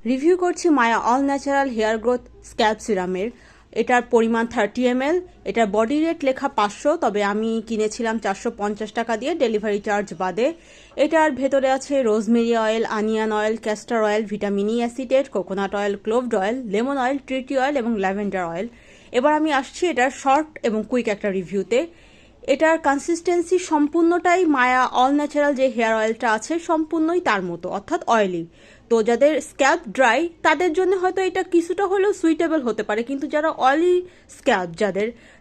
Review করছি Maya all natural hair growth scalp সিরামের। এটার পরিমাণ 30 ml। এটার বডি রেট লেখা 500, তবে আমি কিনেছিলাম 450 টাকা দিয়ে ডেলিভারি চার্জ বাদে। এটার ভেতরে আছে rosemary oil, onion oil, castor oil, vitamin E acetate, coconut oil, clove oil, lemon oil, tea tree oil এবং ল্যাভেন্ডার অয়েল। এবার আমি আসছি এটার শর্ট এবং কুইক একটা রিভিউতে। এটার কনসিস্টেন্সি সম্পূর্ণটাই মায়া অল ন্যাচারাল যে হেয়ার অয়েলটা আছে সম্পূর্ণই তার মতো, অর্থাৎ অয়েলি। তো যাদের স্ক্যাল্প ড্রাই তাদের জন্য হয়তো এটা কিছুটা হলেও সুইটেবল হতে পারে, কিন্তু যারা অয়েলি স্ক্যাল্প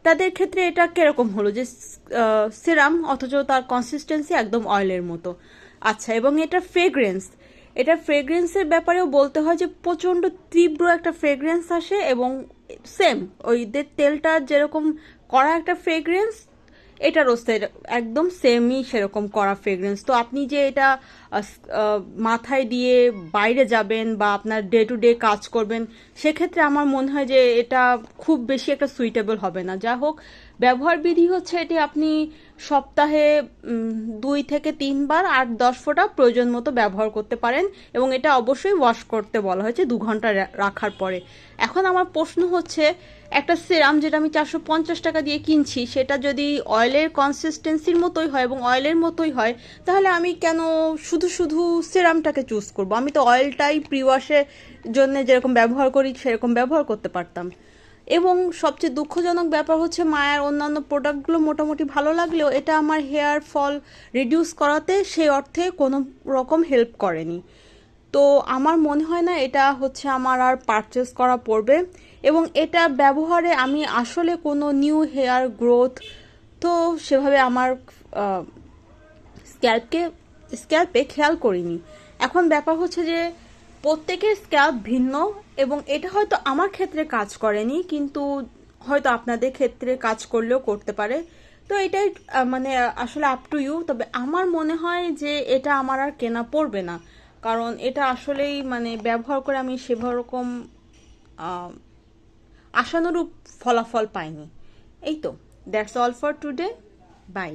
তাদের ক্ষেত্রে এটা কিরকম হলো যে সিরাম অথচ তার কনসিস্টেন্সি একদম অয়েলের মতো। আচ্ছা, এবং এটা ফ্রেগ্রেন্সের ব্যাপারেও বলতে হয় যে প্রচণ্ড তীব্র একটা ফ্রেগ্রেন্স আসে, এবং সেম ওইদের তেলটা যেরকম করা একটা ফ্রেগ্রেন্স, এটারও একদম সেমই সেরকম করা ফ্রেগ্রেন্স। তো আপনি যে এটা মাথায় দিয়ে বাইরে যাবেন বা আপনার ডে টু ডে কাজ করবেন, সেক্ষেত্রে আমার মনে হয় যে এটা খুব বেশি একটা সুইটেবল হবে না। যা হোক, ব্যবহার বিধি হচ্ছে এটি আপনি সপ্তাহে 2 থেকে 3 বার 8-10 ফোঁটা প্রয়োজন মতো ব্যবহার করতে পারেন, এবং এটা অবশ্যই ওয়াশ করতে বলা হয়েছে 2 ঘন্টা রাখার পরে। এখন আমার প্রশ্ন হচ্ছে, একটা সিরাম যেটা আমি 450 টাকা দিয়ে কিনছি, সেটা যদি অয়েলের কনসিস্টেন্সির মতোই হয় এবং অয়েলের মতোই হয়, তাহলে আমি কেন শুধু শুধু সিরামটাকে চুজ করব? আমি তো অয়েলটাই প্রি ওয়াশের জন্য যেরকম ব্যবহার করি সেরকম ব্যবহার করতে পারতাম। এবং সবচেয়ে দুঃখজনক ব্যাপার হচ্ছে, মায়ার অন্যান্য প্রোডাক্টগুলো মোটামুটি ভালো লাগলেও এটা আমার হেয়ার ফল রিডিউস করাতে সেই অর্থে কোনো রকম হেল্প করেনি। তো আমার মনে হয় না এটা হচ্ছে আমার আর পারচেস করা পড়বে। এবং এটা ব্যবহারে আমি আসলে কোনো নিউ হেয়ার গ্রোথ তো সেভাবে আমার স্ক্যাল্পকে স্ক্যাল্পে খেয়াল করিনি। এখন ব্যাপার হচ্ছে যে প্রত্যেকের স্ক্যাল্প ভিন্ন, এবং এটা হয়তো আমার ক্ষেত্রে কাজ করেনি, কিন্তু হয়তো আপনাদের ক্ষেত্রে কাজ করলেও করতে পারে। তো এটাই মানে আসলে আপ টু ইউ। তবে আমার মনে হয় যে এটা আমার আর কেনা পড়বে না, কারণ এটা আসলেই মানে ব্যবহার করে আমি সেরকম আশানুরূপ ফলাফল পাইনি। এই তো, that's all for today. By.